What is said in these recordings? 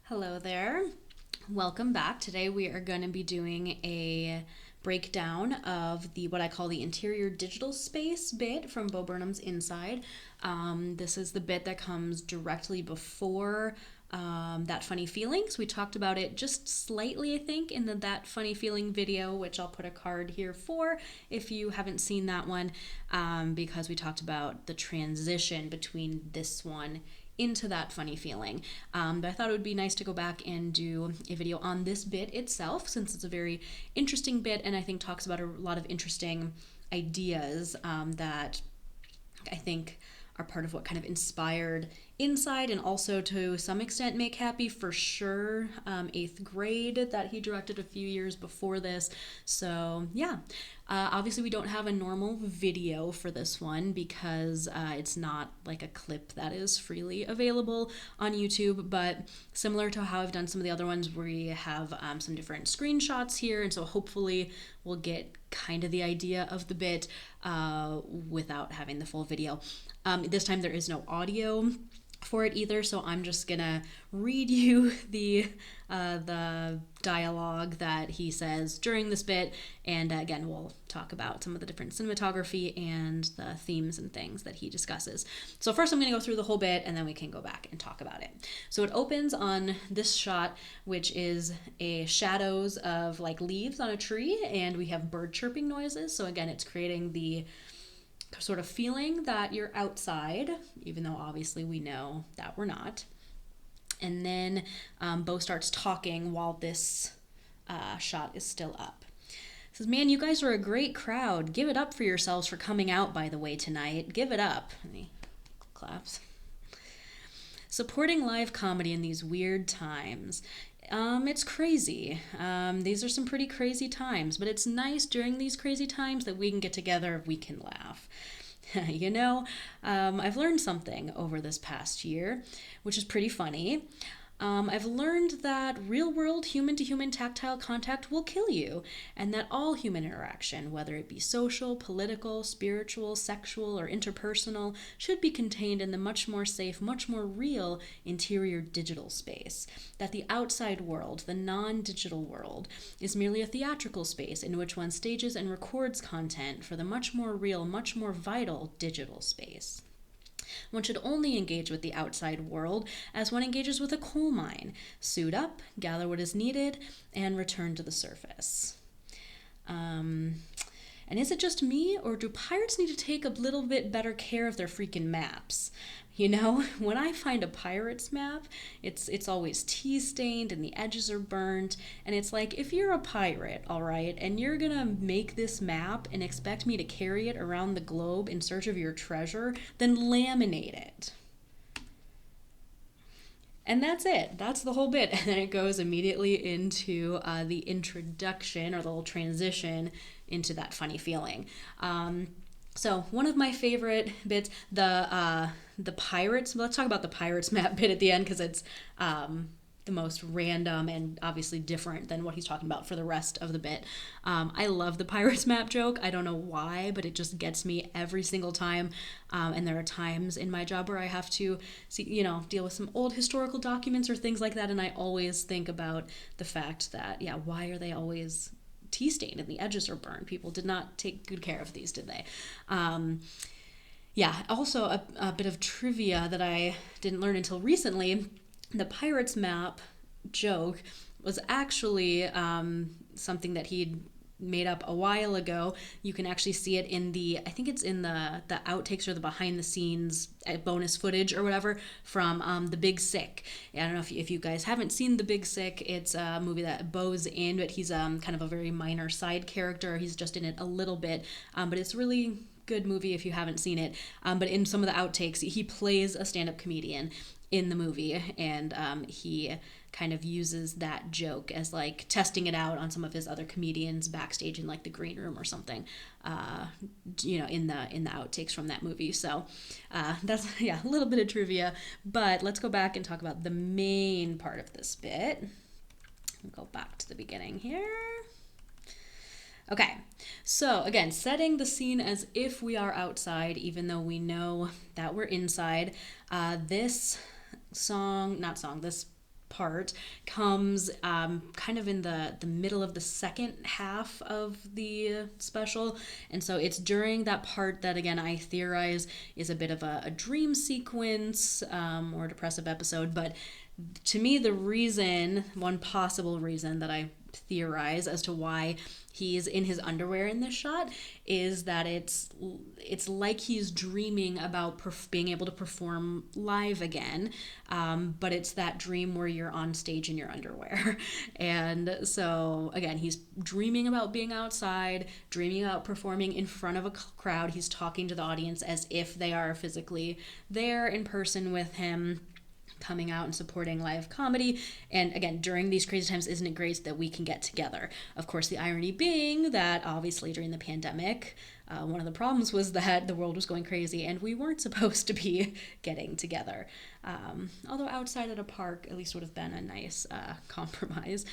Hello there. Welcome back. Today we are going to be doing a breakdown of the what I call the interior digital space bit from Bo Burnham's Inside. This is the bit that comes directly before That Funny Feeling. So we talked about it just slightly, I think, in the That Funny Feeling video, which I'll put a card here for if you haven't seen that one, because we talked about the transition between this one into That Funny Feeling. But I thought it would be nice to go back and do a video on this bit itself, since it's a very interesting bit and I think talks about a lot of interesting ideas that I think are part of what kind of inspired Inside, and also to some extent Make Happy, for sure. Eighth Grade, that he directed a few years before this. So yeah, obviously we don't have a normal video for this one because it's not like a clip that is freely available on YouTube, but similar to how I've done some of the other ones, we have some different screenshots here, and so hopefully we'll get kind of the idea of the bit without having the full video. This time there is no audio for it either, so I'm just gonna read you the dialogue that he says during this bit, and again we'll talk about some of the different cinematography and the themes and things that he discusses. So first I'm gonna go through the whole bit and then we can go back and talk about it. So it opens on this shot, which is a shadows of like leaves on a tree, and we have bird chirping noises. So again, it's creating the sort of feeling that you're outside, even though obviously we know that we're not. And then Bo starts talking while this shot is still up. He says, "Man, you guys are a great crowd. Give it up for yourselves for coming out, by the way, tonight. Give it up." And he claps. "Supporting live comedy in these weird times. It's crazy. These are some pretty crazy times, but it's nice during these crazy times that we can get together, we can laugh. You know, I've learned something over this past year, which is pretty funny. I've learned that real world human to human tactile contact will kill you, and that all human interaction, whether it be social, political, spiritual, sexual, or interpersonal, should be contained in the much more safe, much more real interior digital space. That the outside world, the non-digital world, is merely a theatrical space in which one stages and records content for the much more real, much more vital digital space. One should only engage with the outside world as one engages with a coal mine. Suit up, gather what is needed, and return to the surface." And is it just me, or do pirates need to take a little bit better care of their freaking maps? You know, when I find a pirate's map, it's always tea-stained and the edges are burnt. And it's like, if you're a pirate, all right, and you're gonna make this map and expect me to carry it around the globe in search of your treasure, then laminate it. And that's it. That's the whole bit. And then it goes immediately into the introduction, or the little transition into That Funny Feeling. So one of my favorite bits, the pirates. Let's talk about the pirates map bit at the end, because it's the most random and obviously different than what he's talking about for the rest of the bit. I love the pirates map joke. I don't know why, but it just gets me every single time. And there are times in my job where I have to deal with some old historical documents or things like that, and I always think about the fact that, yeah, why are they always tea-stained and the edges are burned? People did not take good care of these, did they? Yeah, also a bit of trivia that I didn't learn until recently. The pirates map joke was actually something that he'd made up a while ago. You can actually see it in I think it's in the outtakes or the behind the scenes bonus footage or whatever from The Big Sick. I don't know if you guys haven't seen The Big Sick. It's a movie that Bo's in, but he's kind of a very minor side character. He's just in it a little bit, but it's really good movie if you haven't seen it. But in some of the outtakes, he plays a stand-up comedian in the movie, and he kind of uses that joke as like testing it out on some of his other comedians backstage in like the green room or something, in the outtakes from that movie. So that's a little bit of trivia. But let's go back and talk about the main part of this bit. Go back to the beginning here. Okay, so again, setting the scene as if we are outside, even though we know that we're inside. This part comes kind of in the middle of the second half of the special. And so it's during that part that, again, I theorize is a bit of a dream sequence or a depressive episode. But to me, one possible reason that I theorize as to why he's in his underwear in this shot is that it's like he's dreaming about being able to perform live again, but it's that dream where you're on stage in your underwear. And so again, he's dreaming about being outside, dreaming about performing in front of a crowd. He's talking to the audience as if they are physically there in person with him, coming out and supporting live comedy. And again, during these crazy times, isn't it great that we can get together? Of course, the irony being that obviously during the pandemic, one of the problems was that the world was going crazy and we weren't supposed to be getting together. Although outside at a park at least would have been a nice compromise.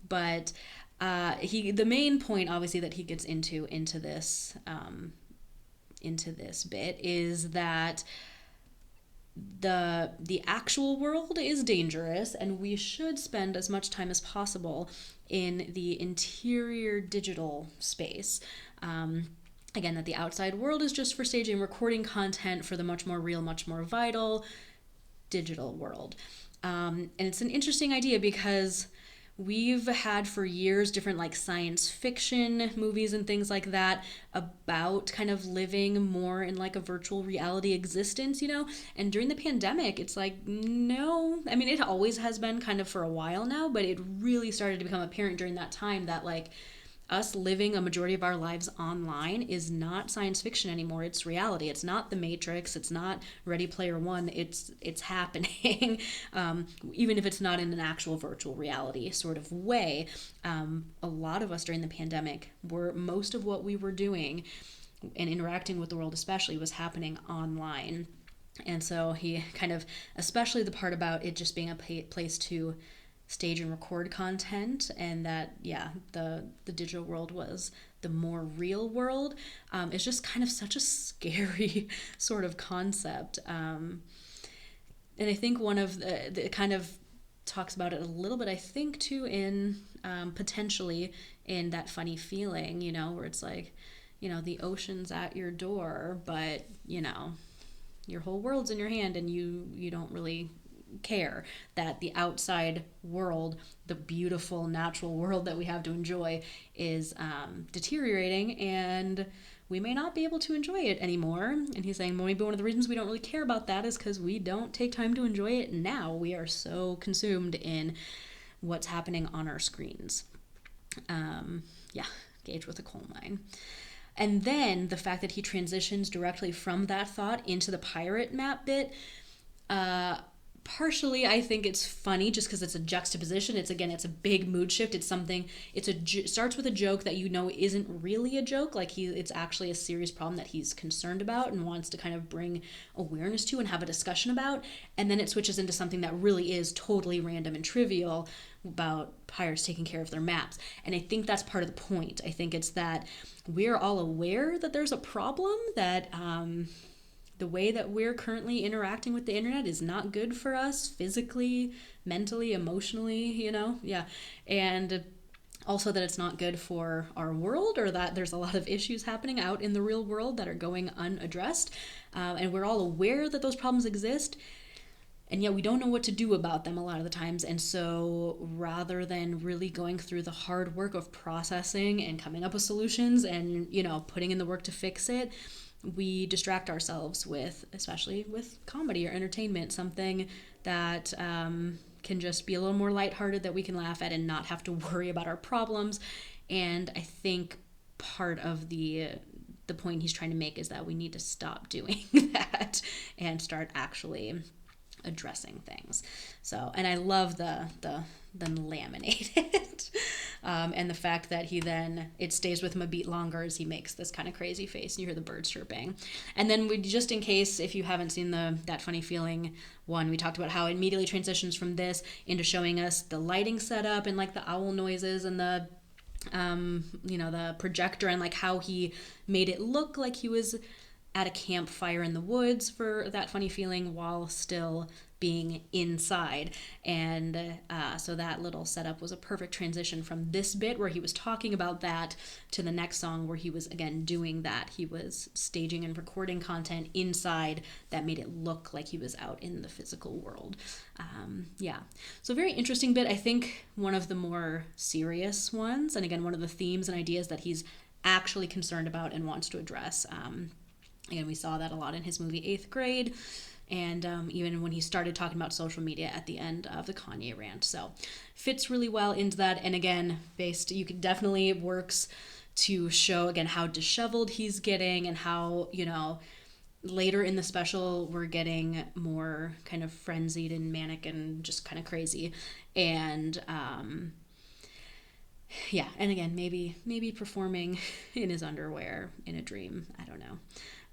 But the main point obviously that he gets into this bit is that the actual world is dangerous and we should spend as much time as possible in the interior digital space. Again, that the outside world is just for staging, recording content for the much more real, much more vital digital world. And it's an interesting idea because we've had for years different like science fiction movies and things like that about kind of living more in like a virtual reality existence, and during the pandemic it's like, no, I mean it always has been kind of for a while now, but it really started to become apparent during that time that like us living a majority of our lives online is not science fiction anymore. It's reality. It's not The Matrix. It's not Ready Player One. It's happening, even if it's not in an actual virtual reality sort of way. A lot of us during the pandemic most of what we were doing and interacting with the world especially was happening online. And so he kind of, especially the part about it just being a place to stage and record content, and that the digital world was the more real world, is just kind of such a scary sort of concept. And I think one of the kind of talks about it a little bit, I think too, in potentially in That Funny Feeling, where it's like, the ocean's at your door, but your whole world's in your hand and you don't really care that the outside world, the beautiful natural world that we have to enjoy, is deteriorating and we may not be able to enjoy it anymore. And he's saying maybe one of the reasons we don't really care about that is because we don't take time to enjoy it now. We are so consumed in what's happening on our screens. Gauge with a coal mine. And then the fact that he transitions directly from that thought into the pirate map bit, partially I think it's funny just because it's a juxtaposition. It's a big mood shift. It's something, starts with a joke that isn't really a joke. Like it's actually a serious problem that he's concerned about and wants to kind of bring awareness to and have a discussion about. And then it switches into something that really is totally random and trivial about pirates taking care of their maps. And I think that's part of the point. I think it's that we're all aware that there's a problem, that the way that we're currently interacting with the internet is not good for us physically, mentally, emotionally, and also that it's not good for our world, or that there's a lot of issues happening out in the real world that are going unaddressed, and we're all aware that those problems exist, and yet we don't know what to do about them a lot of the times. And so rather than really going through the hard work of processing and coming up with solutions and putting in the work to fix it, we distract ourselves especially with comedy or entertainment, something that can just be a little more lighthearted, that we can laugh at and not have to worry about our problems. And I think part of the point he's trying to make is that we need to stop doing that and start actually addressing things. So, and I love the laminated and the fact that it stays with him a beat longer as he makes this kind of crazy face and you hear the birds chirping. And then just in case if you haven't seen That Funny Feeling one, we talked about how it immediately transitions from this into showing us the lighting setup and like the owl noises and the the projector, and like how he made it look like he was at a campfire in the woods for That Funny Feeling while still being inside. And so that little setup was a perfect transition from this bit where he was talking about that to the next song where he was again doing that. He was staging and recording content inside that made it look like he was out in the physical world. Yeah, so very interesting bit. I think one of the more serious ones, and again, one of the themes and ideas that he's actually concerned about and wants to address. Again, we saw that a lot in his movie Eighth Grade, and even when he started talking about social media at the end of the Kanye rant. So fits really well into that. And again, you could definitely works to show again how disheveled he's getting, and how, you know, later in the special we're getting more kind of frenzied and manic and just kind of crazy. And yeah, and again, maybe performing in his underwear in a dream. I don't know.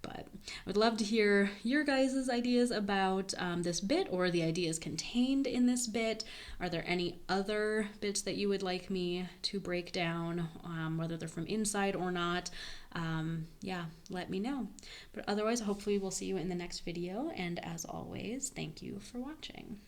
But I would love to hear your guys' ideas about this bit, or the ideas contained in this bit. Are there any other bits that you would like me to break down, whether they're from inside or not? Yeah, let me know. But otherwise, hopefully we'll see you in the next video. And as always, thank you for watching.